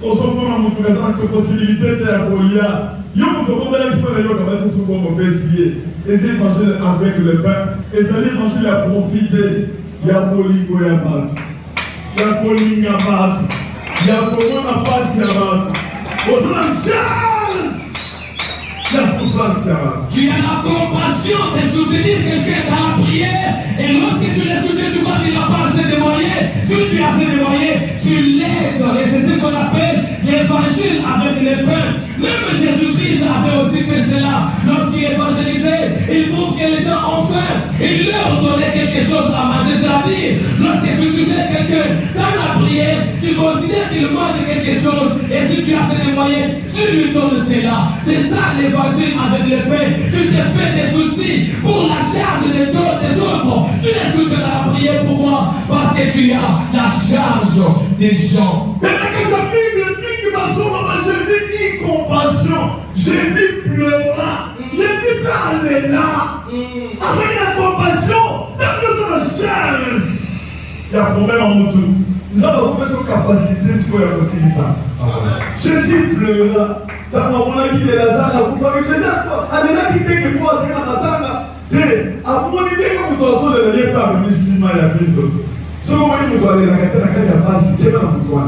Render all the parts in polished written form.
On se prend en tout cas la possibilité de la folia. Yo ko ko bela ki pona yo ka bata su bon besier. Et c'est manger avec le pain. Et ça les manger la profiter. Ya bolingo ya batu. Ya kolinga batu. Ya komona pasi ya batu. Osana charge. La souffrance ya batu. Tu as la compassion de soutenir quelqu'un dans la prière. Et lorsque tu le soutiens, tu vois qu'il n'a pas assez de moyens. Si tu as assez de moyens, tu l'aides. Et c'est ce qu'on appelle l'évangile avec les pains. Même Jésus-Christ avait aussi fait cela. Lorsqu'il évangélisait, il trouve que les gens ont faim. Il leur donnait quelque chose à manger. C'est-à-dire, lorsque tu tues quelqu'un dans la prière, tu considères qu'il manque quelque chose. Et si tu as assez de moyens, tu lui donnes cela. C'est ça l'évangile avec les pains. Tu te fais des soucis pour la charge des autres. Tu les soutiens dans la prière. Pourquoi? Parce que tu as la charge des gens. Mais dans la Bible dit que Jésus dit compassion. Jésus pleura. Jésus parle là. Avec la compassion, dans la charge. Il y a un problème en nous tous. Nous avons besoin de capacité pour réussir ça. Jésus pleura. Dans le monde qui est Lazare, vous avez Jésus. Allez là qui t'est que moi, c'est la matanga. À mon idée, comme tu as besoin de l'aller par le missima et la prison. Ce qu'on va dire, nous allons aller à la base, c'est dans le coin.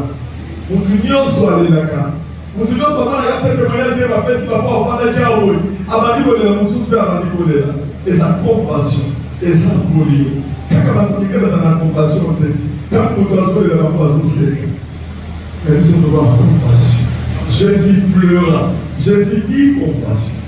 Nous devons soit aller là-bas. Nous devons soit aller à la manière de ma si papa a fait un diable. Abandonner la mouture, faire abandonner là. Et sa compassion, et sa gloire. Quand on dit que dans la compassion, quand nous devons aller à la base, c'est que nous sommes dans la compassion. Jésus pleura. Jésus dit compassion.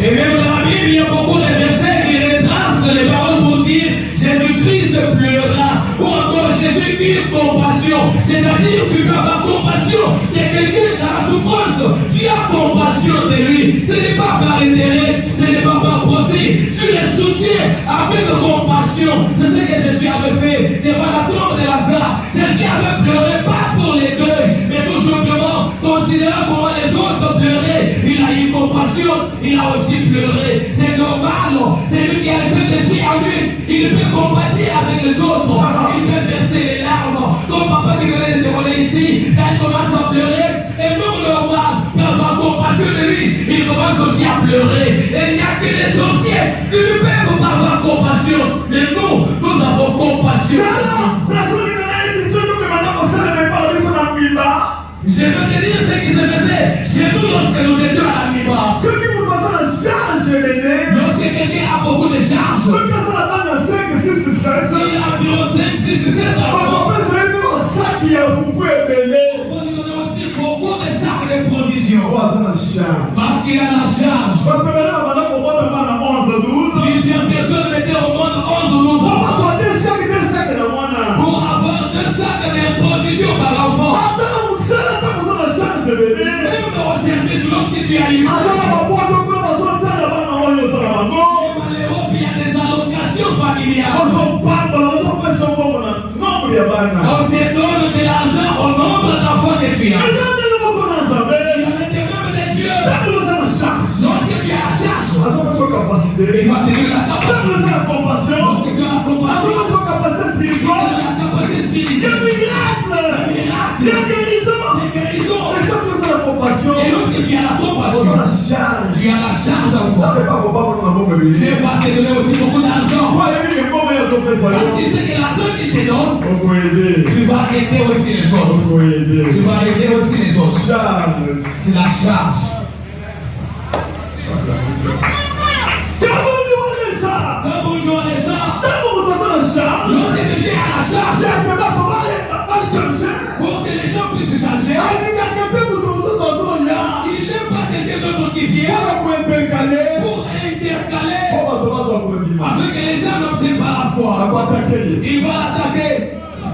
Et même dans la Bible, il y a beaucoup de versets qui retracent les paroles pour dire Jésus-Christ pleura. Ou encore Jésus eut compassion. C'est-à-dire tu peux avoir compassion de quelqu'un dans la souffrance. Tu as compassion de lui. Ce n'est pas par intérêt, ce n'est pas par profit. Tu le soutiens avec compassion. C'est ce que Jésus avait fait devant la tombe de Lazare. Jésus avait pleuré pas pour les deux, mais tout simplement considérant comment les autres pleuraient. Il a eu compassion, il a aussi pleuré. C'est normal. C'est lui qui a le Saint-Esprit en lui. Il peut compatir avec les autres. Il peut verser les larmes. Comme papa qui venait de dévoiler ici, quand il commence à pleurer, et même normal, pour avoir compassion de lui, il commence aussi à pleurer. Et il n'y a que les sorciers qui ne peuvent pas avoir compassion. Mais nous avons compassion. Je veux te dire ce qui se faisait chez nous lorsque nous étions à la Miba. Lorsque quelqu'un a beaucoup de charges, il a environ 5, 6, 7 enfants. On peut lui donner aussi beaucoup de sacs de provisions. Parce qu'il a la charge. Plusieurs personnes mettaient au monde 11 ou 12 enfants. Pour avoir 2 sacs de provisions par enfant. Même au service, lorsque tu as une charge, il y a des allocations familiales. On te donne de l'argent au nombre d'enfants que tu as. Il y en a des mêmes de Dieu. Lorsque tu as la charge, il va te donner la capacité. Lorsque tu as la compassion, il te donne la capacité spirituelle. Il y a des guérisons. Et lorsque tu as la compassion, tu as la charge encore. Dieu va te donner aussi beaucoup d'argent. Parce qu'il sait que l'argent qu'il te donne, tu vas aider aussi les autres. Tu vas aider aussi les autres. C'est la charge. Lorsque quelqu'un a la charge, pour que les gens puissent changer, il n'est pas quelqu'un d'autre qui vient pour intercaler, afin que les gens n'obtiennent pas la foi. Il va l'attaquer.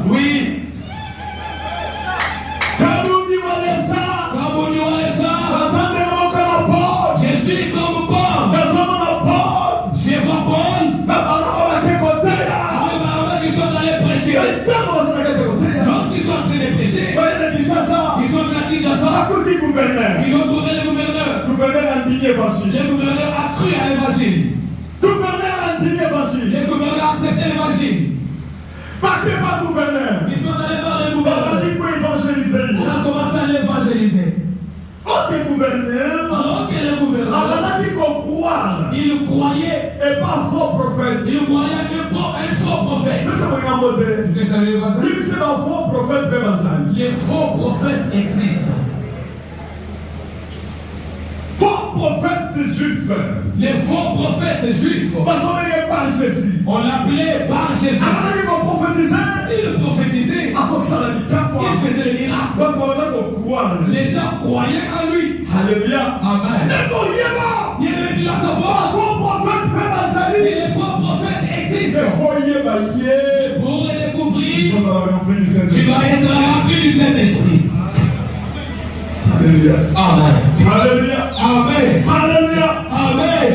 Oui. Je suis comme Paul. Je vois Paul. Qui sont allés prêcher. Lorsqu'ils sont en train de prêcher, ils sont en train de Kinshasa. Ils ont trouvé le gouverneur. Le gouverneur a cru à l'évangile. Le gouverneur a accepté l'évangile. Ils sont allés voir le gouverneur. On a commencé à l'évangéliser. c'est un faux prophète même à Les faux prophètes existent. Faux prophète juif. Les faux prophètes juifs. Parce qu'on n'est pas Jésus. On l'appelait Bar Jésus. Alors, ils vont prophétiser. Il prophétisait. Il faisait les miracles. Les gens croyaient en lui. Alléluia. Amen. Mais tu dois savoir. Les faux prophètes existent. Pour les découvrir, tu dois être rempli du Saint-Esprit. Alléluia. Amen. Alléluia. Amen. Alléluia. Amen.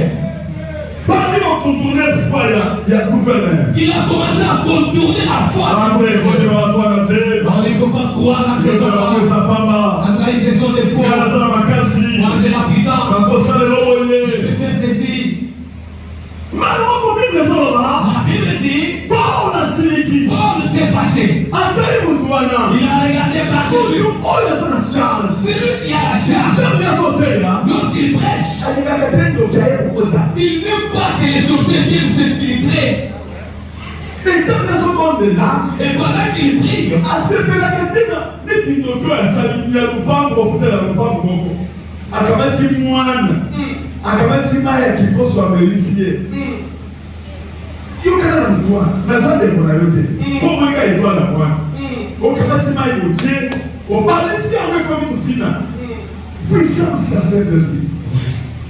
Il a commencé à contourner la foi. Non, il ne faut pas croire à ces gens-là. Ils sont des faux. Moi j'ai la puissance. Je peux faire ceci. La Bible dit Paul s'est fâché. Il a regardé par Jésus. C'est lui qui a la charge. Lorsqu'il prêche, il n'aime pas que les sorciers viennent s'infiltrer. Et pendant qu'il prie, yokana mutwa nazade mona yote pour moi ka étoile à moi au kamati mai otie au balisi avec comme fina puissance à Saint-Esprit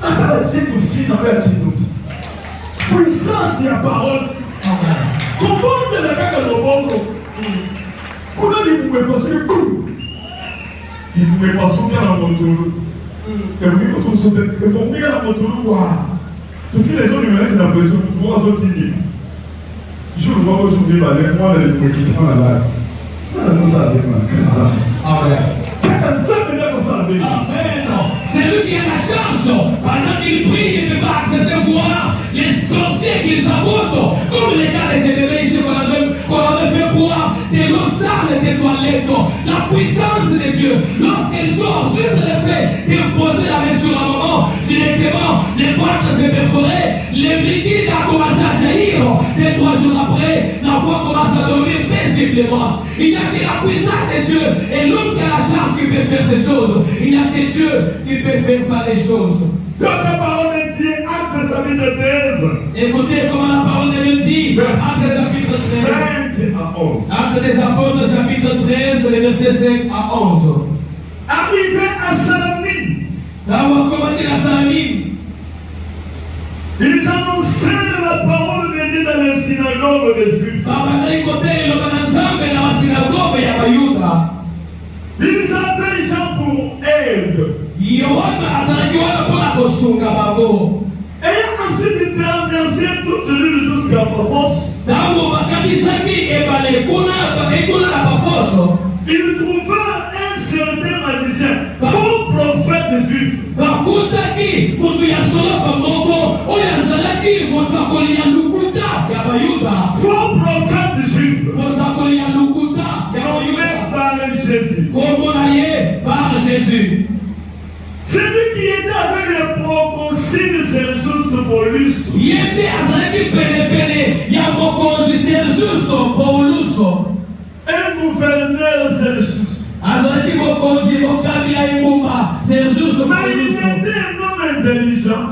ata Dieu fina avec qui puissance ya parole comment de la kaka no bongo kuna ni pouvez pas se tout il pouvait pas sauter dans moto et oui autour sauter il faut bien la moto waouh tu fais les gens lui mettent l'impression pour voir autres signes. Je vois aujourd'hui avec moi les politiciens là. Non, ça arrive comme ça. Amen. Amen. C'est lui qui a la chance. Pendant qu'il prie, il ne peut pas accepter voir les sorciers qui sabotent. Comme les gars de ces bébés ici qu'on avait fait boire de l'eau sale des toilettes. La puissance de Dieu, lorsqu'elle sort, juste le fait d'imposer la main sur la maman, directement, les voies se perforer, les liquides a commencé à jaillir. Et 3 jours après, l'enfant commence à dormir paisiblement. Il n'y a que la puissance de Dieu et l'autre qui a la chance qui peut faire ces choses. Il n'y a que Dieu qui peut faire par les choses. Quand la parole de Dieu, Actes chapitre 13. Écoutez comment la parole de Dieu dit. Actes chapitre 13. 5 à 11. Actes des apôtres chapitre 13, les versets 5 à 11. Arrivé à Salamine. D'avoir commandé la Salamine. Ils annoncèrent la parole de Dieu dans les synagogues des Juifs. Ils appellent Jean pour aide. Ayant ensuite été ambiancé toute l'île jusqu'à Paphos, ils trouvèrent un certain magicien, faux prophète juif. Faux prophète juif. Par Jésus. Celui qui était avec le proconsul Sergius Paulus. Un gouverneur Sergius. Mais il était un homme intelligent.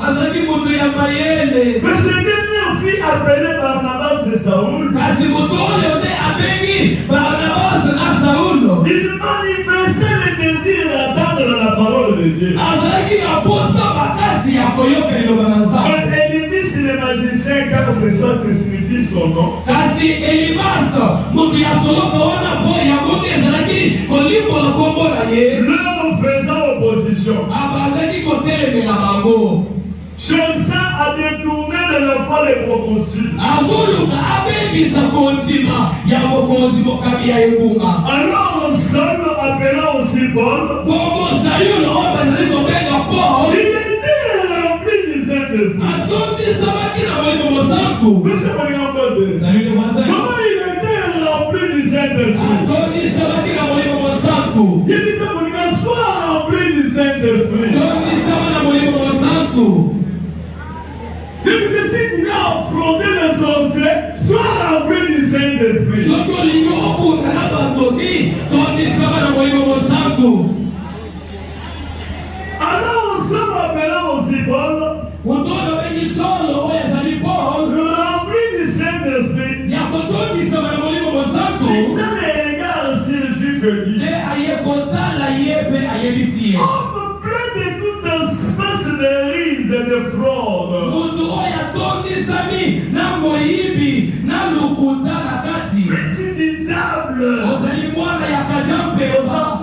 Mais ce dernier fit appeler Barnabas et Saoul. Il manifestait le désir d'attendre la parole de Dieu. Elle élit le magicien car c'est ça que signifie son nom. Leur faisant opposition. Cherchant à détourner de la foi les proconsuls. Alors Saül appela aussi Paul. Il était rempli du Saint-Esprit. Comment il était rempli du Saint-Esprit? Il dit sois rempli du Saint-Esprit. Il dit ceci, tu as affronté les sorciers, sois rempli du Saint-Esprit. moyibi na lukuta na kati. Fils du diable. Ozali mwana ya kajampe.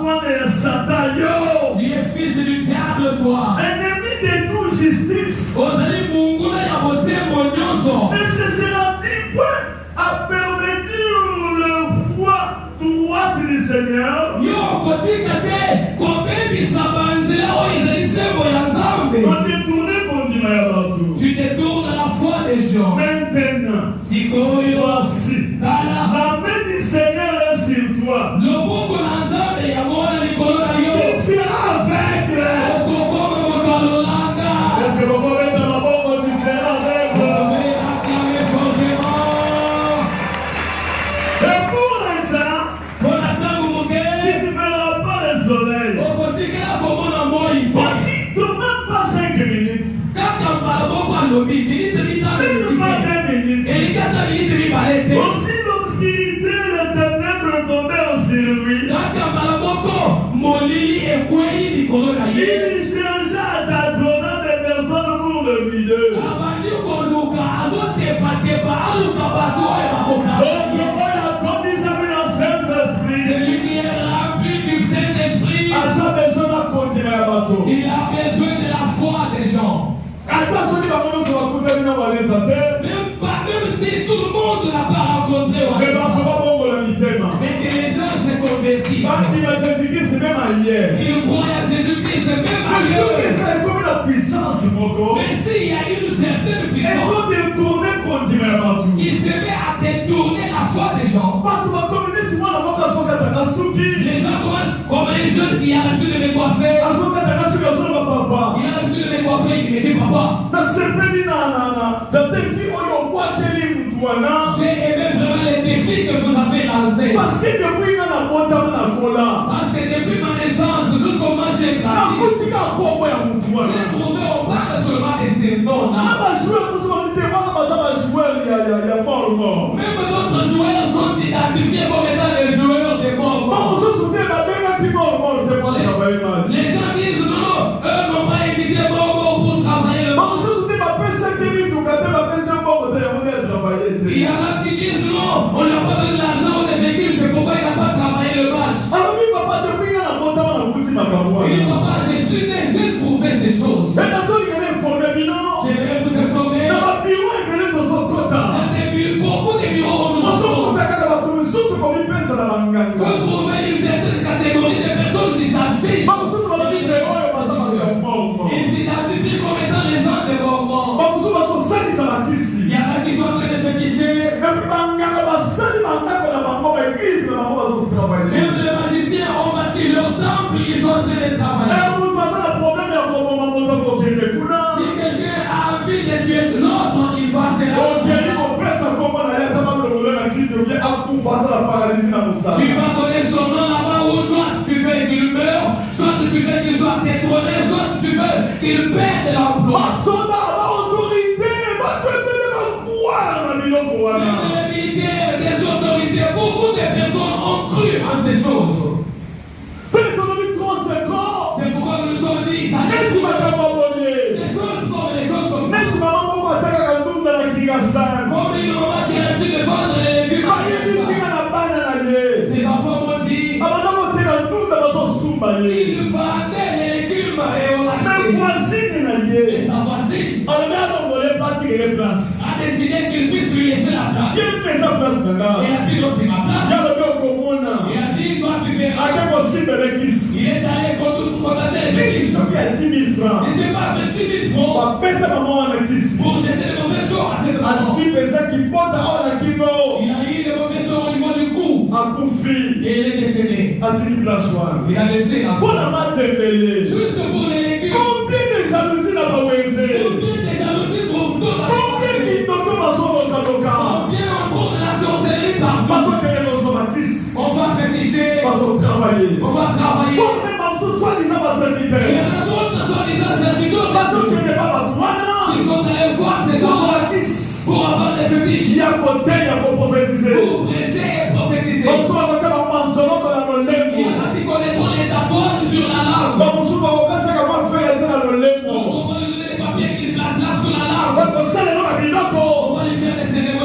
Mwana ya Satan yo. Tu es fils du diable toi. Ennemi de nous justice. Ozali munguna ya bosembo nyonso. Ne cessera-t-il point à pervenir le voie droite du Seigneur? Yo kotika te kobebisa banzela oyo ezali sembo ya Nzambe. Tu détournes la foi des gens. Maintenant, Sikoyo voici, Dala la main du Seigneur est sur toi. loboko na Nzambe yango wana likolo na yo. Tu seras aveugle. Okokoma mokalolanga. Est-ce que vous pouvez mettre la bombe du Seigneur aveugle? Acclamez fortement. Et pour l'instant, Mpona ntango moke tu ne verras pas le soleil. okotikela komona moi. Voici, ne même pas 5 minutes. Kaka mbala moko alobi minite mitano Même pas eliki 20 minutes. elikata minite mibale te. Aussi l'obscurité et les ténèbres tombèrent sur lui. Kaka mbala moko molili ekwei likolo na ye. Il chercha à t'adonner des personnes pour le milieu. Abandi koluka azotepatepa aluka bato oyo bakoka. Donc, il a conduit sa vie dans Saint-Esprit. Celui qui est rempli du Saint-Esprit, À sa besoin de continuer à bateau. il a besoin de la foi des gens. Attention, il va commencer à couper une heure à les attendre. Même si tout le monde n'a pas rencontré Mais Wanesa, on va pas bon la mitema. mais que les gens se convertissent. Quand il va Jésus-Christ, c'est même hier. Ils croient à Jésus-Christ même Mais ce que ailleurs. c'est comme la puissance, mon corps. Mais s'il y a une certaine Ils puissance sont détournés continuer à bateau. qui se met à détourner la foi des gens, Bateau va communiquer, tu vois, la boca son katana soupi. les gens commencent comme un jeune qui a l'habitude de me coiffer. À son katana soupi, à son papa. Il a l'habitude de me coiffer, il me dit papa, Mais c'est pédé dans tes filles, on voit tes livres, toi, non? j'ai aimé vraiment les défis que vous avez lancés. Parce que depuis qu'on a monté dans la cola, Parce que depuis ma naissance jusqu'au moment où j'ai la grandi, boutique a encore à mon j'ai trouvé, on parle seulement des symptômes là. On va jouer, il y a mort. Même d'autres joueurs sont identifiés comme étant des joueurs de morts. On se souvient, la même qui mort, Les gens disent non, eux n'ont pas évité mort pour travailler le on match. se souvient, ma PC qui vit, donc ma PC mort, on a travaillé. Il y en a qui disent non, on n'a pas donné l'argent, on est véhicule, c'est pourquoi il n'a pas travaillé le match. Alors, oui, papa, depuis qu'on a monté dans la boutique, ma carotte. Il dit papa, je suis né, j'ai trouvé ces choses. Mais dans son, il y a un problème, non? J'aimerais vous informer. Dans ma bureau, il y a dans son quota. Beaucoup de bureaux nous On se ont. souvient, quand on a commis, sous ce qu'on y pense à la manganga. Vous trouvez une certaine catégorie de personnes qui s'affichent. Ils s'identifient comme étant les gens de Mormons. Il y en a qui sont en train de féticher. Même les magiciens ont bâti leur temple, ils sont en train de travailler. Si quelqu'un a envie de tuer l'autre, il va se la. Tu vas donner son nom là-bas ou soit tu veux qu'il meure, soit tu veux qu'il soit détrôné, soit tu veux qu'il perde l'emploi. Même les militaires, les autorités, beaucoup de personnes ont cru en ces choses. C'est pourquoi nous nous sommes dit, ça n'est des choses comme ça. Comme une maman qui a l'habitude de vendre les légumes. Ses enfants m'ont dit, il vendait les légumes et on l'achetait. Et sa voisine a décidé qu'il puisse lui laisser la place. Et a dit, non, c'est ma place. Et a dit, toi tu verras. Il est allé condamner les fétiches. Il s'est pas fait 10 000 francs pour jeter le mauvais sort à cette maman. Il a eu le mauvais sort au niveau du cou. Et il est décédé. Il a laissé la peau. Juste pour les légumes. Combien de jalousie n'a pas oué? Combien de jalousie trouve-t-on dans la Combien pensée? de Combien on trouve de la sorcellerie partout? On va féticher. On va travailler. Il y en a d'autres soi-disant serviteurs qui sont allés voir ces gens-là pour avoir des fétiches. Pour prêcher et prophétiser. Il y en a qui connaîtront les tatouages sur la langue. On va lui donner des papiers qu'il place là sur la langue. On va lui faire des cérémonies.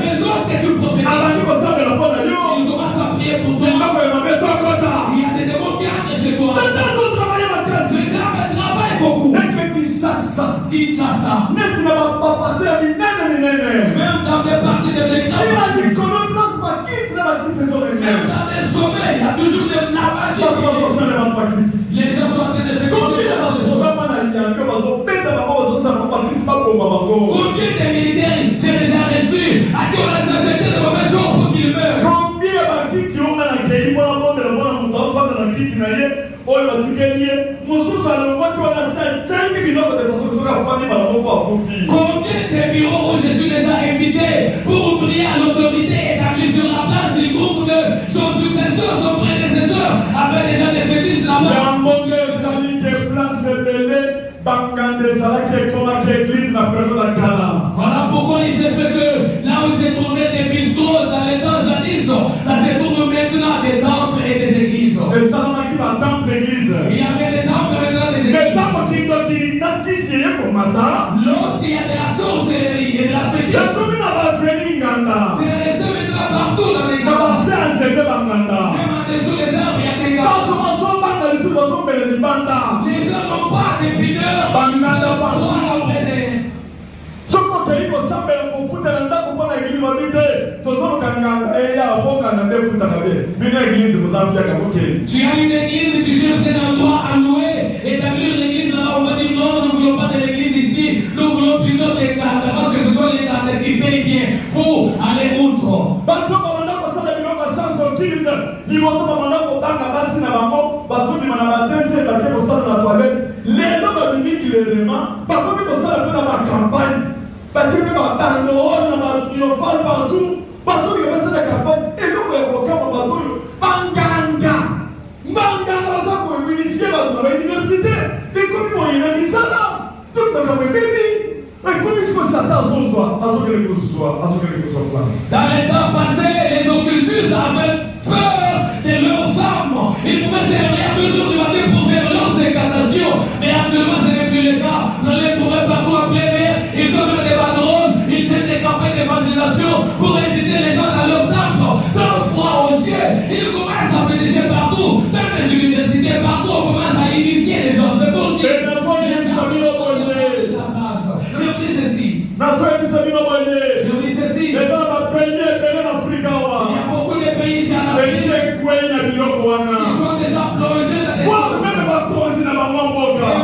Et lorsque tu prophétises, il commence à prier pour toi. Il y a des démons qui entrent chez toi. Les armes travaillent beaucoup. Kinshasa. Même dans des parties de l'écran. Même dans des sommets, il y a toujours des lavages. Les gens sont en train de se coucher. Combien de militaires j'ai déjà reçu à qui on a déjà jeté de mauvaises eaux pour qu'ils meurent? Combien de bureaux où je suis déjà invité pour prier à l'autorité établie sur la place du groupe que son successeur, son prédécesseur avait déjà des fétiches là-bas. Voilà pourquoi il s'est fait que là où il s'est trouvé des bistrots dans les temps jadis, ça se trouve maintenant des temples et des églises. Il y avait des temples maintenant des églises. Lorsqu'il y a de la sorcellerie et de la fétiche, c'est resté maintenant partout dans les gars. Même en dessous des arbres, il y a des gars. Les gens n'ont pas de pudeur. Tu as une église et tu cherches un endroit à louer, établir l'église là-bas. On va dire non, nous ne voulons pas de l'église ici, nous voulons plutôt des gardes parce que ce sont les gardes qui payent bien. Faut aller outre. Dans les temps passés, les occultistes avaient peur de leurs âmes. Ils pouvaient se réveiller à 2 heures du matin pour faire leurs incantations. Mais actuellement, ce n'est plus le cas. Vous allez trouver partout en plein air. Ils ont même des banderoles. Ils tiennent des campagnes d'évangélisation pour inviter les gens dans leur temple. Sans foi aux cieux. Ils commencent à féticher partout. Même les universités, partout, on commence à initier les gens. C'est pour dire. Je vous dis ceci. Je vous dis ceci. Il y a beaucoup de pays ici en Afrique. Ils sont déjà plongés dans les choses. Et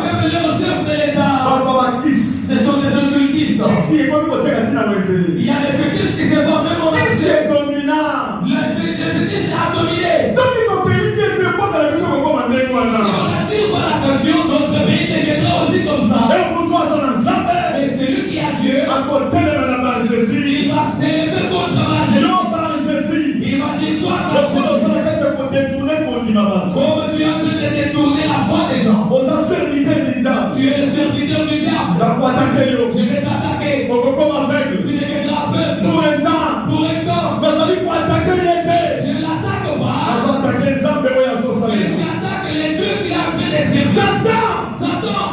même leurs chefs de l'État, ce sont des occultistes. Il y a des fétiches qui se voient même au marché. Les fétiches à dominer. Si on n'attire pas l'attention, notre pays deviendra aussi comme ça. Et celui qui a Dieu, il va s'élever contre la Jésus. Il va dire toi, comme tu es en train de détourner la foi des gens. Tu es le serviteur du diable. Je vais t'attaquer. Tu deviendras aveugle. Pour un temps. Je ne l'attaque pas. Mais j'attaque les dieux qu'il a appris des servir. Satan.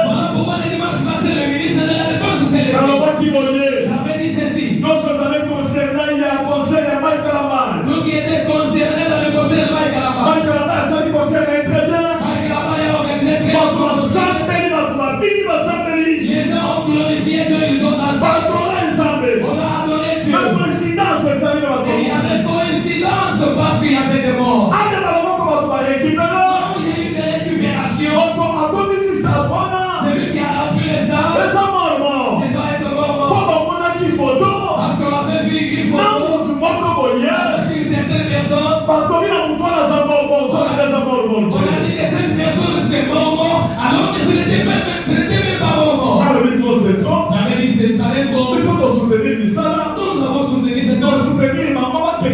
Voilà pourquoi le dimanche passé, le ministre de la Défense s'est levé. J'avais dit ceci. Nous qui étaient concernés dans le conseil de Mike Alaba. Mike Alaba a organisé très bien. Les gens ont glorifié Dieu, ils ont dansé. On a adoré Dieu. Et il y avait coïncidence parce qu'il y avait des morts. Il y a eu des récupérations. Celui qui a rempli les stades, c'est doit être mort. Parce qu'on avait vu une photo avec une certaine personne. On a dit que cette personne c'est mort, alors que ce n'était même pas mort. J'avais dit ça allait trop. Nous avons soutenu cette chose. Nous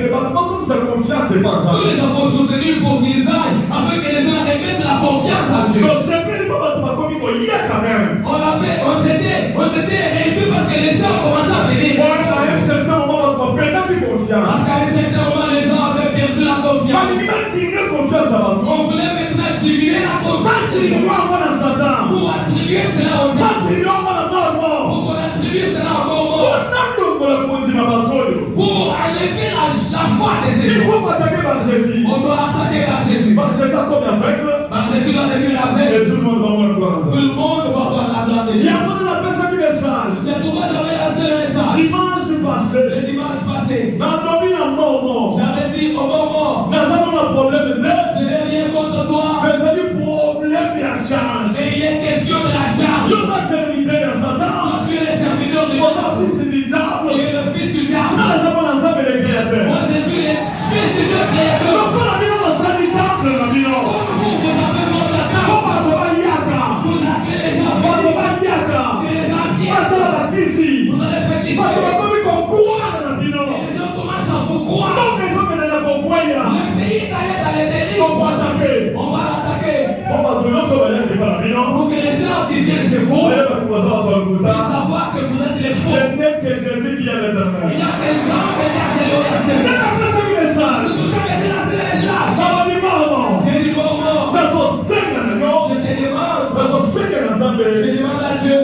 les avons soutenus pour qu'ils aillent, afin que les gens remettent la confiance en Dieu. On s'était réussi parce que les gens commençaient à venir. Parce qu'à un certain moment, les gens avaient perdu la confiance. On voulait maintenant diminuer la confiance des gens. Pour attribuer cela au diable. par Jésus. On doit attaquer par Jésus. Par Jésus comme aveugle. Par Jésus doit devenir Et aveugle. tout le monde va voir le gloire. Tout le monde va voir la gloire de Il y Dieu. a pas de la personne qui message. C'est pourquoi j'avais lancé le message. Dimanche passé. Le dimanche passé. Dans le domaine à mort. J'avais dit au moment. Nous avons un problème de dette. Je n'ai rien contre toi. Mais c'est du problème de la charge. Mais il est question de la charge. Nous sommes serviteurs de Satan. Toi, tu es le serviteur de Nous Dieu. sommes fils du diable. Tu es le fils du diable. Nous sommes ensemble les créateurs. Moi, je suis le fils du Dieu créateur. Donc, on a dit dans le sanitaire, on a dit non. Vous avez votre temps. On va devoir y aller. Vous appelez les gens. On va devoir y aller. Que les gens viennent. Pas ça la ici. Vous allez faire des Parce choses. que comme qu'on croit, on a dit non. Les gens commencent à vous croire. Donc, les hommes de la Boboya, Le pays est allé dans les dérives. on va attaquer. On va l'attaquer. On va devoir se bailler avec la vie, non. Pour que les gens qui viennent chez vous Vous allez pas commencer à avoir le puissent quota. savoir que vous êtes les faux. Ce n'est que Jésus qui est Il l'éternel. y a des gens qui viennent chez vous. C'est la personne qui message. Tout ça, mais c'est lancé le message. Ça va dire non. J'ai dit bon mot. Dans son sein, non. Je te demande. Dans son sein, dans sa Je paix. demande à Dieu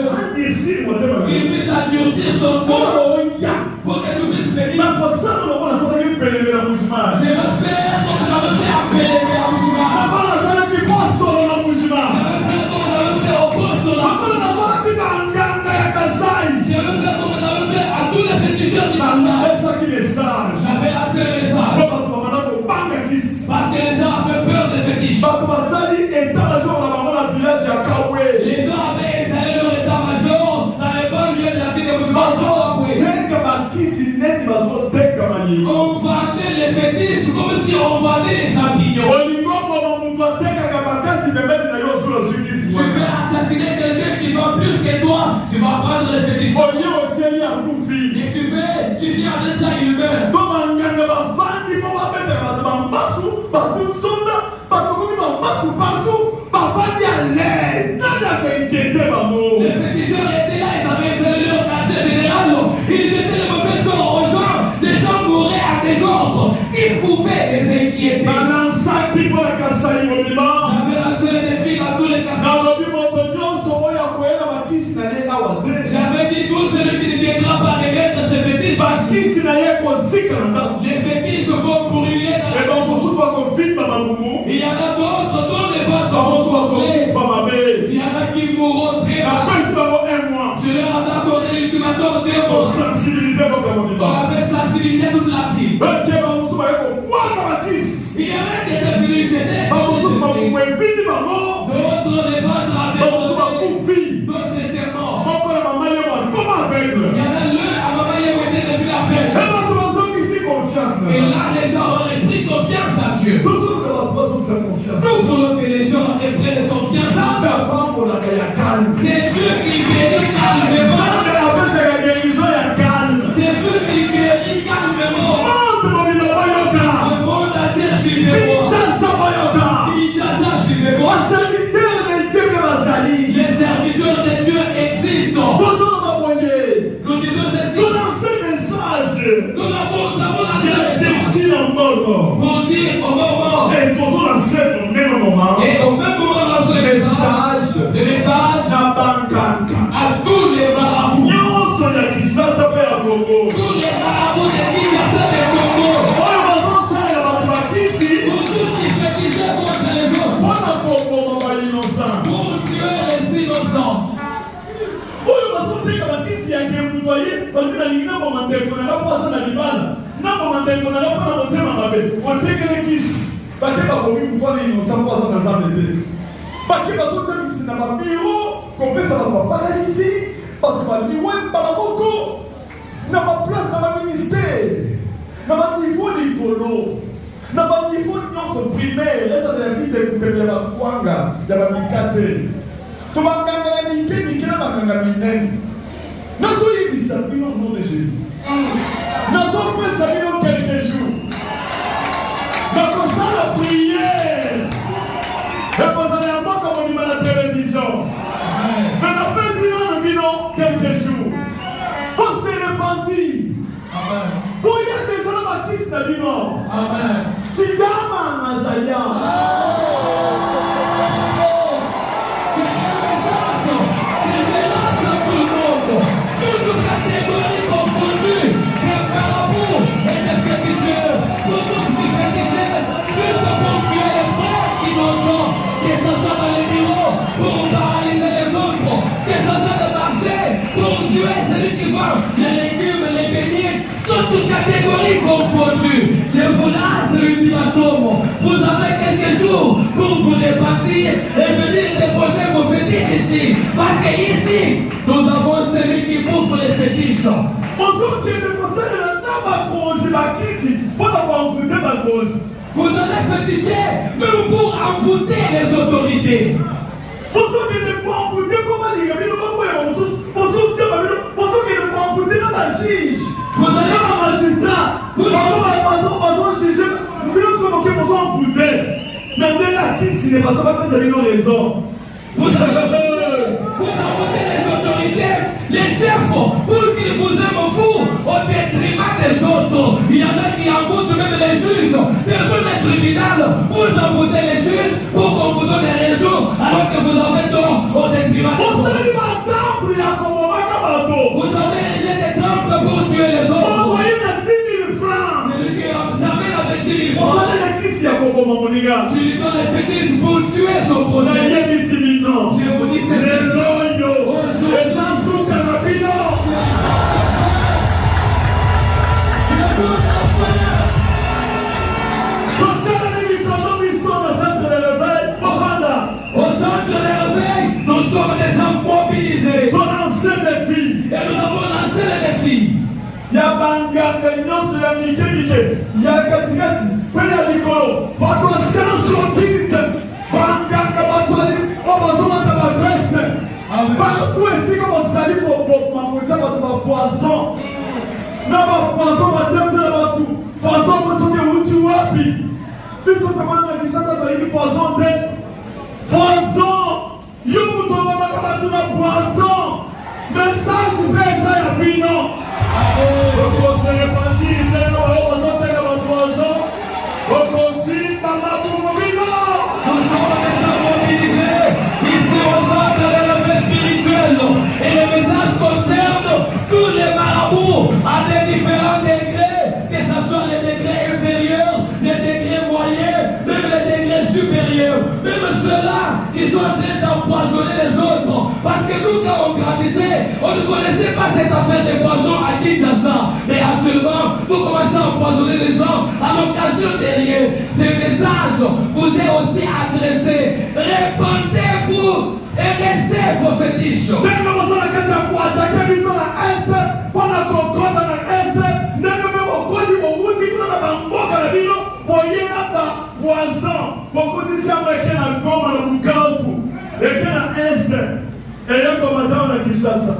Ici, mon Dieu. qu'il puisse endurcir ton corps Oh, ya. pour que tu puisses venir. Na passando no coração daquele pele na última. Je veux faire comme j'avais fait appeler mes Na Aouchima. passando que pastor na Je última. veux faire comme j'avais fait au poste de la Na passando que banganga ya kasai. Je veux faire comme j'avais fait à tous les féticheurs du Na passage. essa que mensagem. J'avais lancé le message. Baba tu mama na banga kis. Parce que les gens avaient peur des fétiches. Baba masali etala jo na mama na village ya Kawe. Les gens avaient installé leur état-major dans les banlieues de la ville de Bouzouba. Bazo tenga bakisi neti bazo tenga mani. On vendait les fétiches comme si on vendait les champignons. Olingo mama mungu tenga kabakasi bebeli na yo zulo zikisi. Tu veux assassiner quelqu'un qui va plus que toi, tu vas prendre les fétiches. Oye otieli ya kufi. Et tu viens avec ça, il meurt. Bamanganga bafandi bo babetaka bato bambasu batusonda bakokomi bambasu partout bafandi à l'aise nani akainquiété bango. Les féticheurs étaient là, ils avaient installé leur quartier général. Ils jetaient les mauvais sorts aux gens. Les gens mouraient à désordre. Ils pouvaient les inquiéter. banansaki mpo na kasai mobima J'avais lancé le défi dans tous les cas. nalobi moto nyonso oyo akoyela bakisi na ye awa te J'avais dit tout celui qui ne viendra pas remettre ses fétiches. bakisi na ye kozika na ndako Les fétiches vont brûler dans la bamosusu bakovimba babumu Il y en a d'autres dont les ventres vont bamosusu gonfler. bakokufa mabe Il y en a qui mourront très mal. napesi bango 1 mois Je leur ai accordé l'ultimatum 2 mois. kosensibilize boka On mobima avait sensibilisé toute la ville. eke bamosusu baye kobwaka bakisi Il y en a qui étaient venus jeter. bamosusu babumu evindi bango D'autres, les ventres avaient bamosusu gonflé. bakufi D'autres étaient morts. moko na mama ye bakoma aveugle Il y en a l'un à maman qui était depuis la fête. e bato bazongisi confiance na Et là, les gens auraient pris confiance à Dieu. tozoka bato bazongisa confiance Nous voulons que les gens aient pris de confiance en nzambe Dieu. apambolaka ya calme C'est Dieu qui guérit calmement. nzambe apesaka guérison ya calme C'est Dieu qui guérit calmement. monde mobima bayoka Le monde entier suivez-moi. kinshasa bayoka Kinshasa, suivez-moi. baserviteur de dieu mpe bazali Les serviteurs de Dieu existent. tozona baboye Nous disons ceci. tonanse message Nous avons lancé le message yateki ya mbongo pour dire au moment. e tozonanse no même moment Et au même moment, dans ce message, le message na banganga à tous les marabouts. nyonso ya kinshasa mpe ya kongo Tous les marabouts de Kinshasa et de Congo. oyo bazosalela bato bakisi Pour tous qui fétichaient contre les autres. mpona koboma bainocent Pour tuer les innocents. oyo bazoteka bakisi ya kemutwaye balingi nalingi naboma ndeko nanga mpo aza na libala naboma ndeko nanga mpo na motema mabe otekele kisi bake bakomi mpona inosa mpo aza na nzambe te bake bazotia mikisi na babiro kopesa bato baparalisi bato baliwe mbala moko na baplace na baministere na baniveau likolo na baniveau nyonso primaire ezazalaki tekutembela bakwanga ya bamika te to bakanga ya mike mike na bakanga minene nazoyebisa bino au nom de Jésus nazopesa bino quelque jour nakosala priere ekozala ya mboka mobima na télévision me napesi nano bino quelque jour po se repentir Amen. boya deja na bakisi na bino Amen. tijama nazaya Catégorie confondue, des marabouts et des féticheurs, tous qui fétichaient les légumes, les beignets, toutes catégories confondues. Je vous lance l'ultimatum. Vous avez quelques jours pour vous répartir et venir déposer vos fétiches ici. Parce que ici, nous avons celui qui bouffe les fétiches. Vous allez féticher même pour envoûter les autorités. Vous envoûtez les autorités, les chefs, pour qu'ils vous aiment vous au détriment des autres. Il y en a qui envoûtent même les juges. Devant les tribunaux, vous envoûtez les juges pour qu'on vous donne des raisons alors que vous avez tort au détriment des autres. Vous avez érigé des temples pour tuer les autres. Celui qui amène avec 10 000 francs. Tu lui donnes les fétiches pour tuer son prochain. Je vous dis c'est au centre de réveil, nous sommes des gens mobilisés. Et nous avons lancé les défis. Il y a banganga nyonso ya mike ya katikati kwenda likolo watu wa science occulte banganga watu ali obazoma ta veste partout ici comme sali pour mamuta watu ba poison na ba poison ba tete na watu poison kwa sababu uchi wapi biso kama na kishasa ba hii poison de poison yuko toba kama tuna poison message pesa ya bino. Vous serez parti, vous sommes déjà mobilisés ici au centre de l'élevé spirituel. Et le message concerne tous les marabouts à des différents degrés, que ce soit les degrés inférieurs, les degrés moyens, même les degrés supérieurs, même ceux-là qui sont en train d'empoisonner les autres. Parce que nous, quand on grandissait, on ne connaissait pas cette affaire de poison à Kinshasa. Mais actuellement, vous commencez à empoisonner les gens à l'occasion des lieux. Ce message vous est aussi adressé. Répandez-vous et laissez vos fétiches. Et là, comme madame la Kinshasa,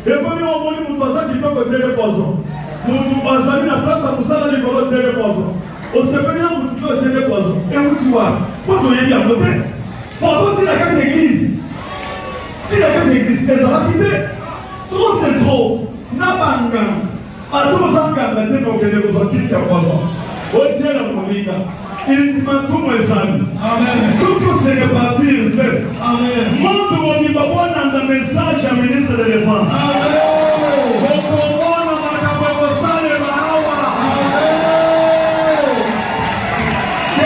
et comme on dit, nous passons qui tombe au tiers de poison. Nous passons la place à Moussa dans les colons tiers de poison. Au septembre, nous tombe au tiers de poison. Et où tu vois, quand on est bien côté, poison, tu n'as qu'à l'église. Tu n'as qu'à l'église, tu as quitté. Tout c'est trop. Nabanga. À tout le temps, quand on est au poison, qui c'est poison. Au tiers de poison. Il m'a tout mon sang. Amen. Ce que c'est repartir. Amen. Monde où il va voir un message à ministre de la Défense. De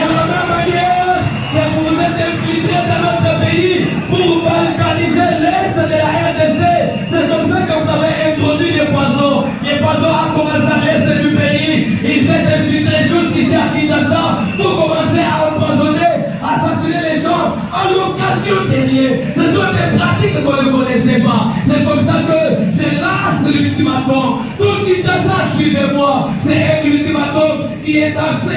la même manière que vous êtes infiltrés dans notre pays pour balkaniser l'Est de la RDC, c'est comme ça que vous avez introduit les poisons. Les poisons ont commencé à l'Est du pays. Ils s'est infiltrés jusqu'ici à Kinshasa. Vous commencez à empoisonner, à assassiner les gens à l'occasion des lieux. Ce sont des pratiques que vous ne connaissez pas. C'est comme ça que je lance l'ultimatum. Tout Kinshasa, suivez-moi. C'est un ultimatum qui est lancé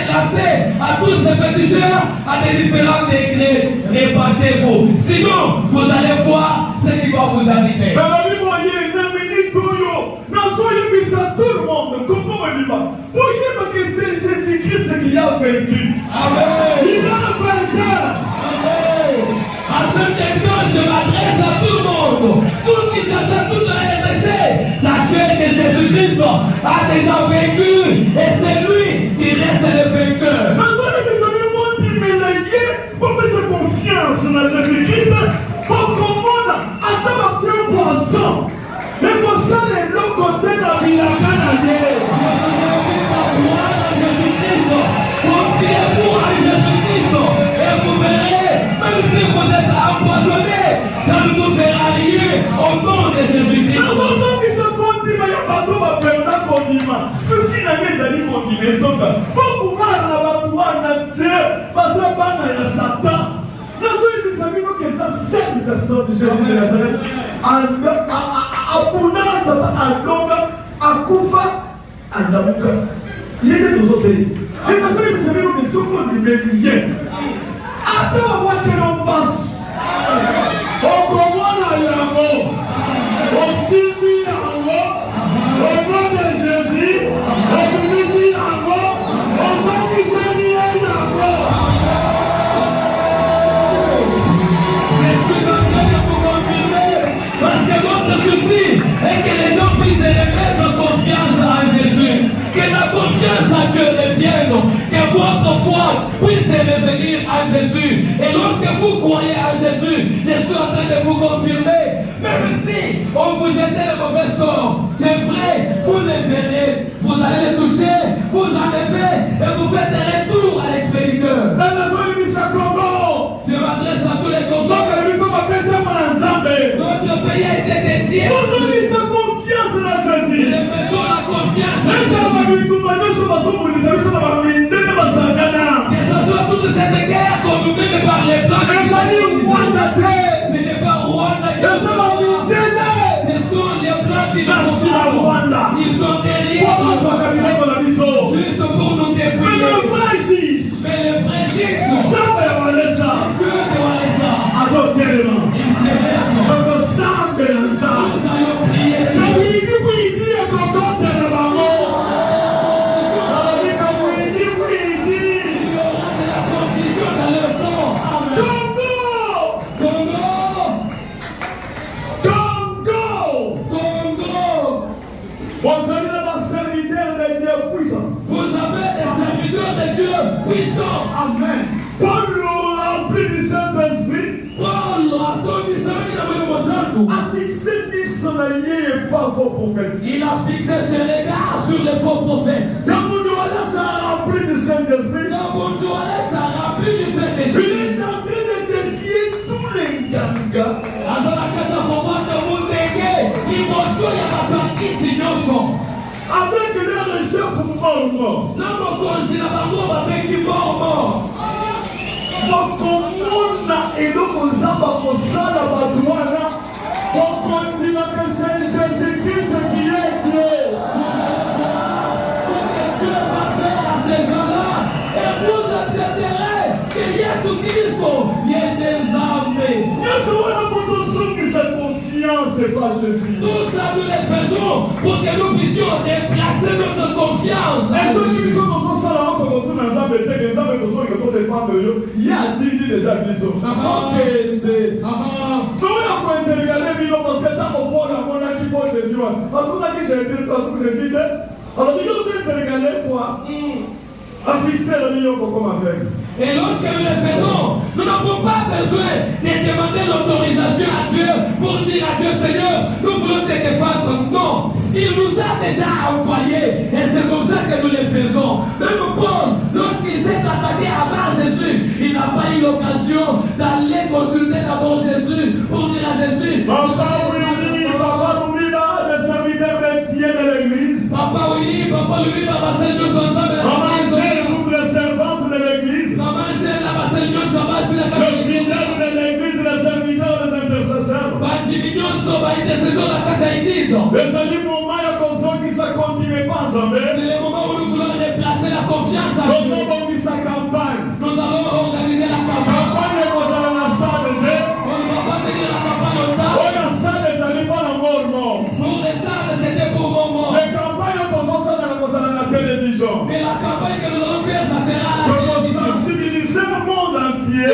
à tous ces féticheurs à des différents degrés. Répandez-vous. Sinon, vous allez voir ce qui va vous arriver. Tout le monde, comment on dit pas? Voyez que c'est Jésus-Christ qui a vaincu. Amen. Il a vaincu. Amen. À cette question, je m'adresse à tout le monde. Tout Kinshasa, toute la RDC. Sachez que Jésus-Christ a déjà vaincu et c'est lui qui reste le vainqueur. Pour faire confiance dans Jésus-Christ, pour comprendre à ta poisson. Mais pour ça, les deux côtés de la vie, la canadienne. Je vous invite à croire en Jésus-Christ. Confiez-vous en Jésus-Christ. Et vous verrez, même si vous êtes empoisonné, ça ne vous fera rien au nom de Jésus-Christ. Kimesoka. Beaucoup mal na batouana te, parce que bana ya Satan. Nous savons que ça, c'est une personne de Jésus de Nazareth. Abuna Satan, Adonga, Akufa, Adamuka. Il y a des autres pays. Les enfants, vous savez que nous sommes des milliers. Attends, on voit que l'on passe. On commence à y avoir. On suit en haut. Au nom de Jésus. On finit en haut. On s'en dit ça, il y a en haut. Je suis en train de vous confirmer. Parce que votre souci est que les gens puissent remettre confiance en Jésus. Que la confiance en Dieu revienne. Que votre foi puisse revenir à Jésus. Et lorsque vous croyez à Jésus, je suis en train de vous confirmer. Même si on vous jette le mauvais sort, c'est vrai, vous le verrez. Vous allez le toucher, vous enlevez et vous faites un retour à l'expéditeur. Je m'adresse à tous les Congolais. Notre pays a été dédié. Confiance dans Jésus. Remettons la confiance en Jésus. Que ce soit toute cette guerre qu'on nous mène par les plans de ce n'est pas Rwanda qui nous ce sont les plans qui nous ils sont derrière juste pour nous dépouiller. Mais le vrai juge, Dieu te laisse ça. Il s'élève. Nous allons prier. Puissant. Amen. Paul rempli du Saint-Esprit. A fixé son allié et pas vos prophètes. Il a fixé ses regards sur les faux prophètes. Quand vous rempli du Saint-Esprit. Il est en train de défier tous les gangas. Avec leur chef mort. Wakomona eloko nzamba kosala bato wana okondima que c'est Jésus-Christ qui est Dieu. Ce que Dieu va faire à ces gens-là, et vous accepterez que Jésus-Christ est des armées. C'est pas Jésus. Tout ça nous les faisons pour que nous puissions déplacer notre confiance. Et ceux qui sont dans ça là, quand on a un les hommes qui défendre, il y a 10 000 déjà bisous. Parce que tant qu'on voit la qui faut Jésus, parce que Jésus, parce que Jésus, alors nous devons regarder quoi? À fixer le million comme avec. Et lorsque nous le faisons, nous n'avons pas besoin de demander l'autorisation à Dieu pour dire à Dieu, Seigneur, nous voulons te défendre. Non, il nous a déjà envoyés et c'est comme ça que nous le faisons. Même Paul, lorsqu'il s'est attaqué à part Jésus, il n'a pas eu l'occasion d'aller consulter d'abord Jésus pour dire à Jésus, Papa Willy, le serviteur métier de l'église. Papa Willy, Papa Louis, Papa Seigneur, nous sommes ensemble. Le fidèle de l'église, le serviteur des intercesseurs. C'est le moment où nous voulons déplacer la confiance à Dieu. Nous allons organiser la campagne. On ne va pas tenir la campagne au stade. Pour les stades, c'était pour moment. Mais la campagne que nous allons faire, ça sera à la télévision. Nous allons sensibiliser le monde entier.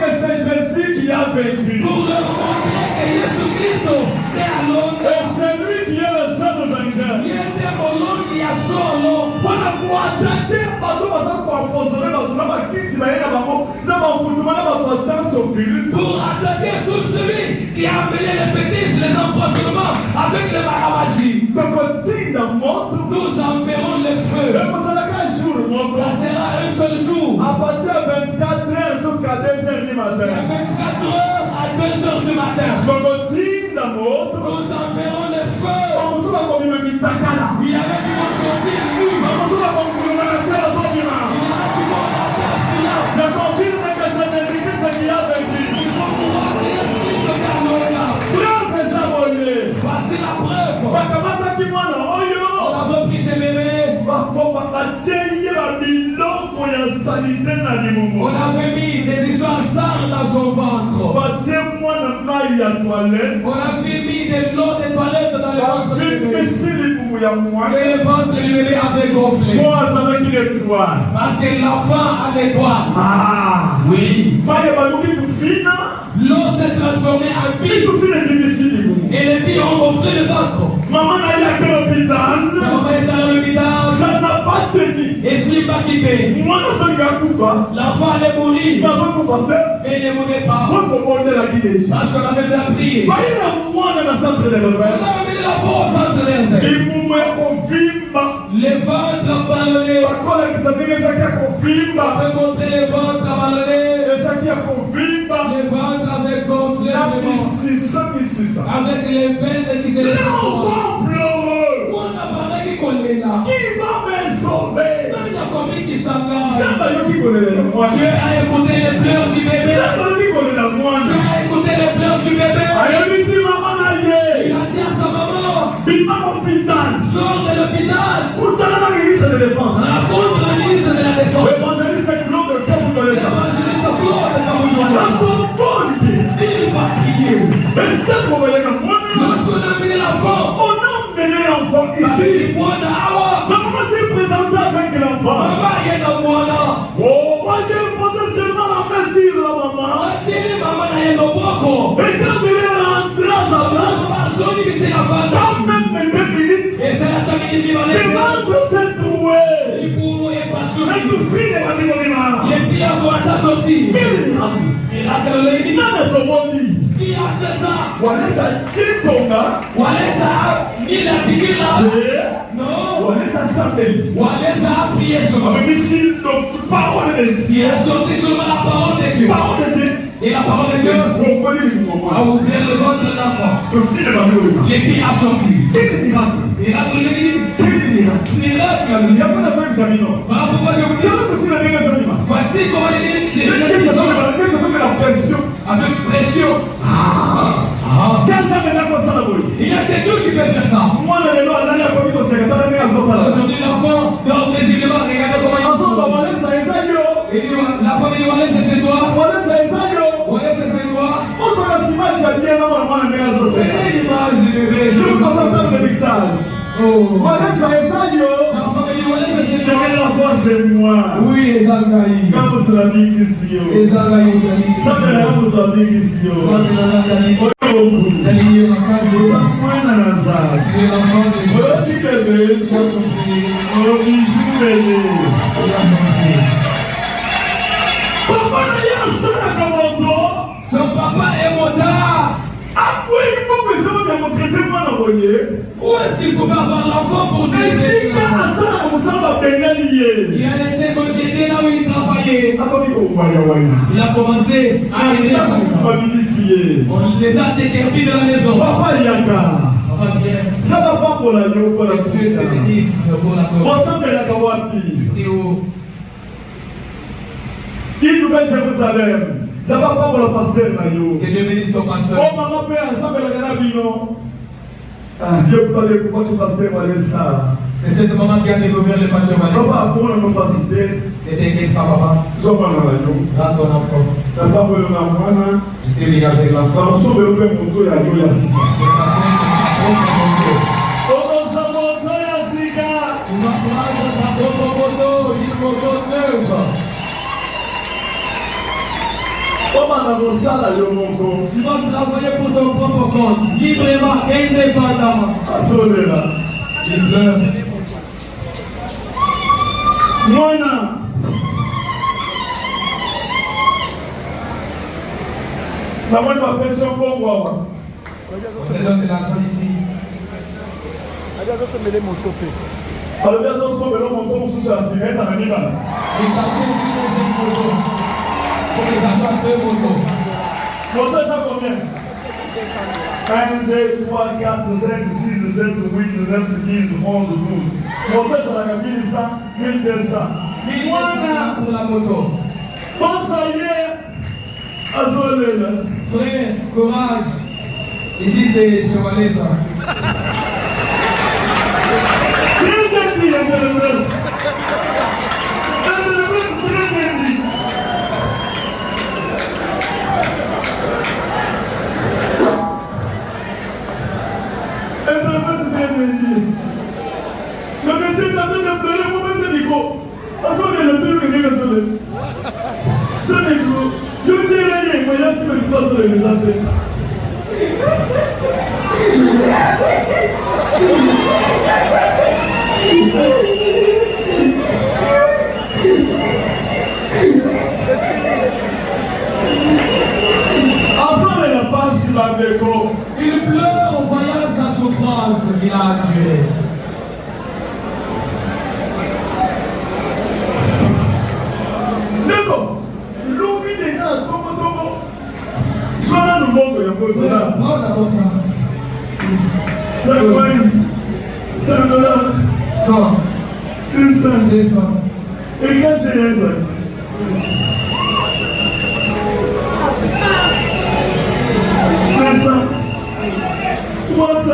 C'est Jésus qui a vaincu. Pour leur montrer que Jésus-Christ est à Londres. Et c'est lui qui est le seul vainqueur. Il était au long qui a solo. Voilà pour attaquer, pour attaquer tout celui qui a amené les fétiches, les empoisonnements avec le maramagie. Nous enverrons le feu. Ça sera un seul jour. À partir de 24 heures jusqu'à 2 heures du matin. De 24 heures à 2 heures du matin. Nous enverrons le feu. Il y en a qui vont sortir nu. Il y en a qui vont la terre fiable. Ils vont pouvoir dire ce qu'ils se gardent là. Voici la preuve. On a repris ces bébés. On avait mis des histoires sales dans son ventre. On avait mis des lots de toilettes dans le ventre du bébé. Et le ventre du bébé avait gonflé. Parce que l'enfant avait quoi? Oui. L'eau s'est transformée en bille. Et les billes ont gonflé le ventre. Maman n'a eu à l'hôpital. Sa maman est à l'hôpital. Ça n'a pas tenu. Et s'il pas quitté, l'enfant allait mourir. Mais il ne mourait pas. Parce qu'on avait déjà prié. On a amené l'enfant au centre d'intérêt. Les ventres ballonnés. On peut montrer les ventres ballonnés. Les ventres avec gonflé. Avec les veines qui se défendent. On a parlé qui connaît là. Qui va me sauver? Il y a combien qui s'engagent? Dieu a écouté les pleurs du bébé. Dieu a écouté les pleurs du bébé. Il a dit à sa maman, sors de l'hôpital. Raconte la ministre de la Défense. L'évangéliste Claude Kaboujouana. Il va prier. Lorsqu'on a amené l'enfant, ici, maman s'est présentée avec l'enfant. Maman est dans moi là. Moi j'ai posé seulement la main sur la maman. Maman est dans moi. Et quand elle est rentrée à sa place, pas même 2 minutes, et c'est la minute qui va les s'est trouvé. Et tout fini les puis a commencé à sortir. Il a qui a fait ça? Walesa il a piqué là. Non. Walesa a prié sur moi. Il est sorti sur la parole de Dieu. Et la parole de Dieu a ouvert le ventre de l'enfant. Les filles a sorti. Et là, il pourquoi je vous dis? Voici comment les avec pression. Il y a quelque chose qui peut faire ça. Aujourd'hui, l'enfant dort paisiblement. Regardez comment il sort. Et la famille Wallace, c'est toi. Wallace, c'est toi. C'est l'image du bébé. Je vous concentre dans le mixage. Wallace, c'est toi. La famille Wallace, c'est toi. C'est moi. Oui, Ezangaï. Quand tu l'as dit ici. Ezangaï. Ça me l'a dit ici. Son papa est motard. Où est-ce qu'il pouvait avoir l'enfant pour dire? Il a été congédié là où il travaillait. Il a commencé à aider sa maman. On les a déterminés de la maison. Papa viens. Ça va pas pour la nuit ou pour la Dieu te bénisse pour la cause. Qui nous met Jérusalem? Ça va pas pour le pasteur Nayo. Que Dieu bénisse ton pasteur. Oh maman père, ça me l'a bino. Dieu peut aller pour votre pasteur Valessa. C'est cette maman qui a découvert le pasteur Valessa. Papa, pour la capacité. Ne t'inquiète pas, papa. Rends ton enfant. Je t'ai mis avec l'enfant. Je tu vas travailler pour ton propre compte, librement et indépendamment. Il pleure. La moindre pression pour moi. On te donne de l'argent ici. Alors, bien sûr, on va sous la sirène, ça m'anime. Et tâchez de quitter cette moto pour que ça soit deux motos. Moto, ça combien? 1, 2, 3, 4, 5, 6, 7, 8, 9, 10, 11, 12. Mon père, ça va 1100, 1200. Pour la moto. Pense à hier. Frère, courage. Ici, c'est Chevalier, ça. Le monsieur est en train de pleurer pour ce micro. Parce qu'on est le truc que nous sommes. Ce micro, nous tirons rien, mais il y a ce micro sur les appels. Il pleure en voyant sa souffrance qu'il a endurée. D'accord. L'oubli déjà, Togo. Soit nous manquons, il y a pas de Non, d'abord ça. ça. Ça $100. 100. 200. 200. Et quand j'ai ça. 300,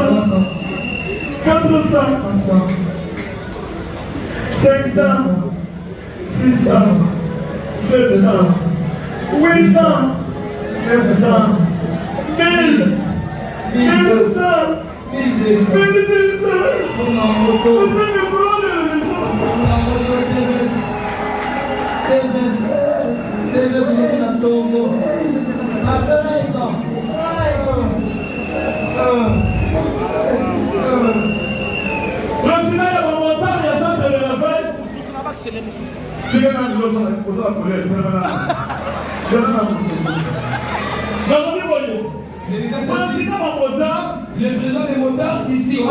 400, 500, 600, 700, 800, 900, 1000, 1200, 1200. Vous savez quoi de le président des motards ici, $50.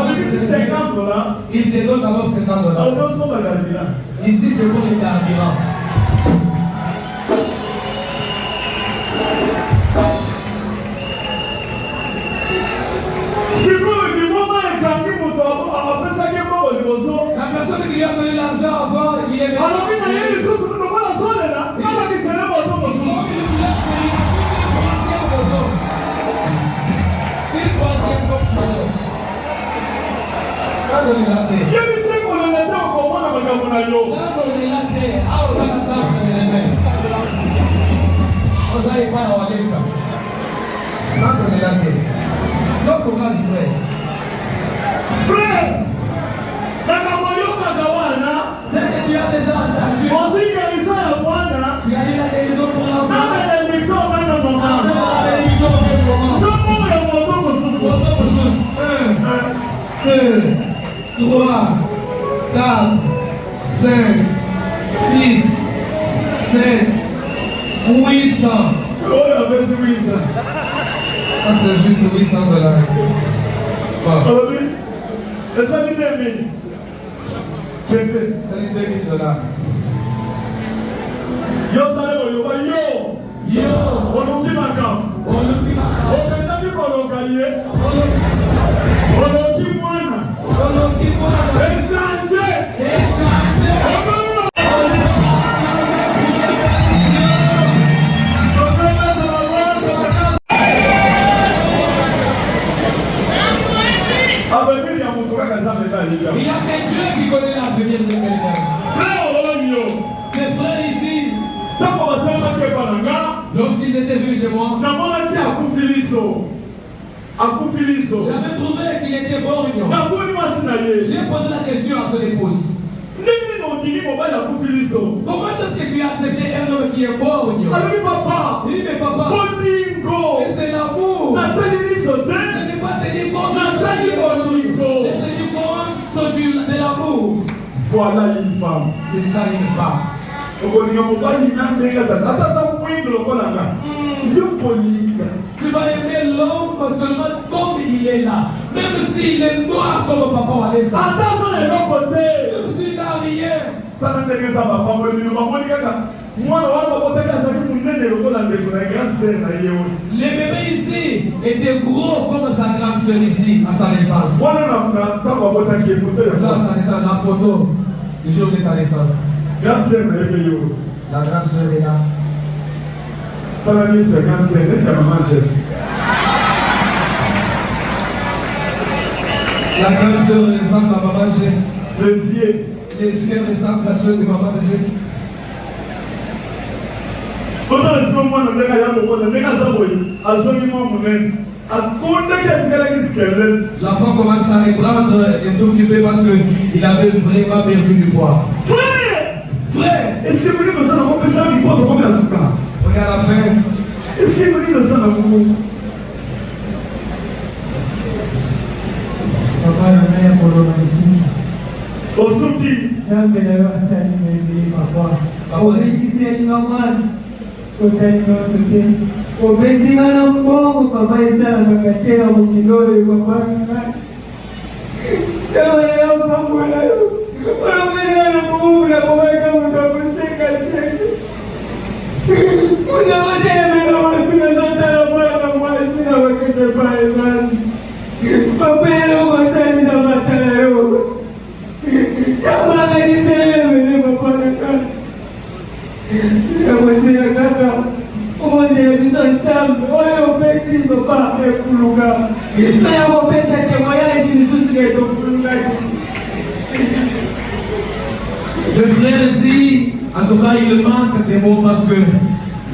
il te donne d'abord $50. Ici, c'est pour les carburants. La personne qui lui a donné l'argent avant, il est venu. C'est que tu as déjà entendu. Tu as eu la guérison pour l'enfant. La bénédiction pour l'enfant. 1, 2, 3, 4, 5, 6, 7, 800. Ça c'est juste $800. Bon. Et ça dit 2000. Ça dit $2000. Yo salaire yo. Yo. On oublie ma carte. On a dit qu'on a gagné. Il y a que Dieu qui connaît l'avenir de quelqu'un. Ces frères ici, lorsqu'ils étaient venus chez moi, j'avais trouvé qu'il était borgne. J'ai posé la question à son épouse. Comment est-ce que tu as accepté un homme qui est borgne? Il dit, mais papa, c'est l'amour. Je n'ai pas tenu compte de l'amour. Voilà une femme. C'est ça une femme. Tu vas aimer l'homme seulement comme il est là. Même s'il est noir comme papa Alessa. Même s'il n'a rien. Les bébés ici, était gros comme sa grande sœur ici, à sa naissance. C'est ça, sa naissance, la photo du jour de sa naissance. La grande sœur est là. La grande sœur ressemble à maman G. Les yeux ressemblent à la sœur de maman G. L'enfant commence à reprendre un tout petit peu parce qu'il avait vraiment perdu du poids. Frère, on est à la fin. Papa na maya korona ici. Osuki. Jambe na yo asali mbele papa. Obekisi maman. Kotani no sote. Obesi na mbongo papa isala makatela mukilole papa na. Kama leo kambola yo. Wala na Mungu na kuweka mtakuseka seka. Kuna wademe na watu na zote na bwana mwasi na wakete pale ndani. Papelo wasani za matalayo. Kama ganisele papa na. Kama sina kaka. Omonde biso sambe. Oyo pesi papa ekuluga. Kaya ko pesa ke moya ni susu ke to kuluga. Le frère dit, en tout cas, il manque des mots parce que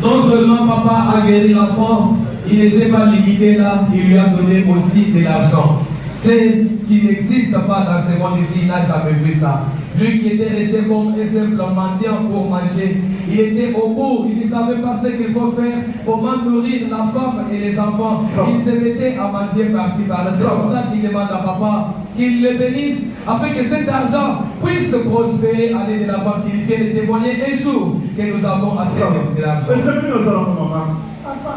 non seulement papa a guéri l'enfant, il ne s'est pas limité là, il lui a donné aussi de l'argent. C'est qui n'existe pas dans ce monde ici, il n'a jamais vu ça. Lui qui était resté comme un simple mendiant pour manger, il était au bout, il ne savait pas ce qu'il faut faire, comment nourrir la femme et les enfants. Il se mettait à mendier par-ci par-là. C'est comme ça qu'il demande à papa qu'il le bénisse, afin que cet argent puisse prospérer, aller de l'avant, qu'il vienne témoigner un jour que nous avons assez de l'argent. Papa,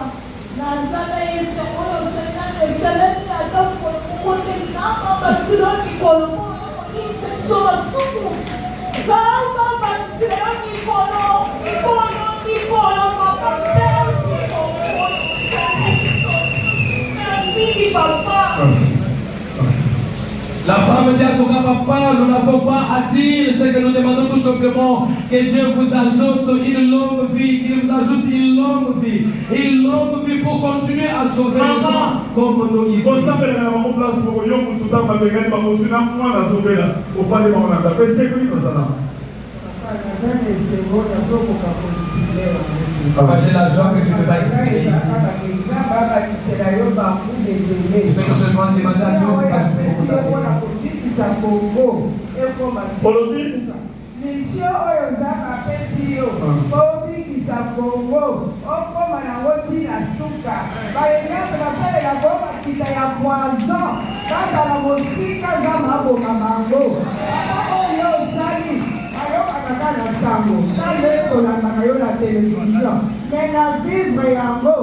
La femme dit à tout cas, papa, nous n'avons pas à dire ce que nous demandons tout simplement que Dieu vous ajoute une longue vie, qu'il vous ajoute une longue vie pour continuer à sauver les gens comme nous ici. Papa, j'ai la joie que je ne peux pas exprimer ici. Je peux seulement demander à Dieu de cacher Mission oyo nzambe apesi yo obikisa Kongo okoma nango ntina suka bayenyonso basalela bo bakita ya poison bazala mosika nzambe aboma bango ata oyo osali ayokaka kaka na sango ntango ekolambaka yo na televizio me na vivre yango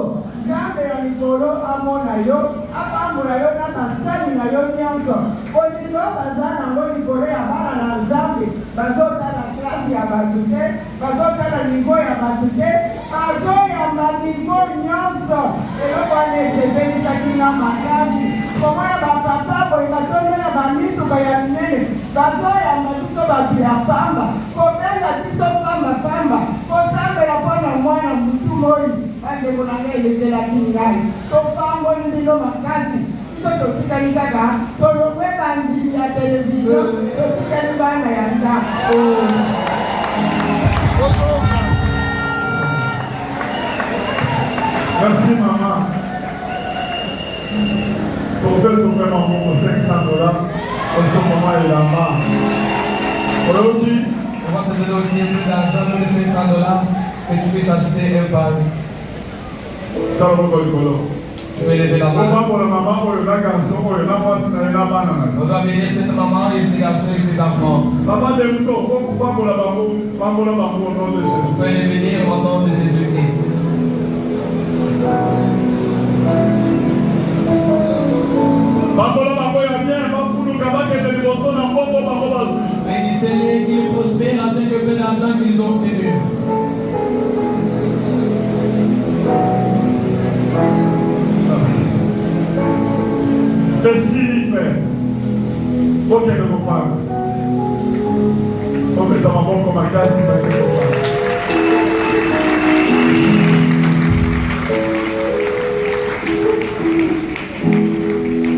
nzambe ya likolo amona yo apambola yo na basali na yo nyonso konisi oyo baza nango likolo ya bana na nzambe bazotala klase ya bato te bazotala nivo ya bato te bazoyamba nivo nyonso eloko wana esepelisaki na makasi komona bapapa boye batondela bamituka ya minene bazoyamba biso bato ya pamba kobenga biso pambapamba kosambela mpona mwana mutu moi bandeko na ngai elekelaki ngai topamboli bino makasi biso totikali kaka tolongwe bandimi ya televizio totikali bana ya ndako. Merci maman. Ton père son frère maman $500. En ce moment il a marre. Aujourd'hui, on va te donner aussi un peu d'argent, donner $500 que tu puisses acheter un pain. ça va beaucoup de colons. Tu peux lever la main. On va bénir cette maman et ses garçons et ses enfants. Vous pouvez les bénir au nom de Jésus-Christ. Bénissez-les, qu'ils prospèrent avec le peu d'argent qu'ils ont obtenu. esili frère okende kofanda ometa maboko makasi bakende kofanda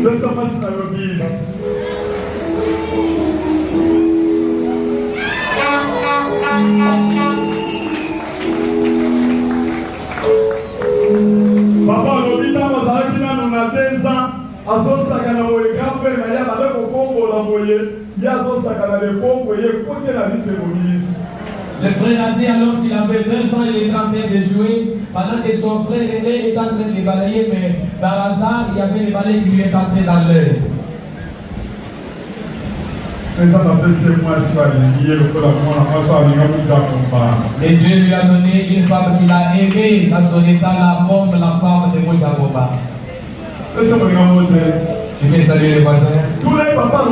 pesa masi na yo bizi papa alobi ntango azalaki nano na 2 ans azosaka na boye grafe na ya bande kokombola boye ye azosaka na lekoko ye kotie na liso emobiliso. Le frère a dit alors qu'il avait 2 ans, il était en train de jouer, pendant que son frère aîné était en train de balayer, mais par hasard, il y avait les balais qui lui étaient entrés dans l'œil. Et Dieu lui a donné une femme qu'il a aimée dans son état, la femme de Mojaboba. Tu peux saluer les voisins. Tous les papas,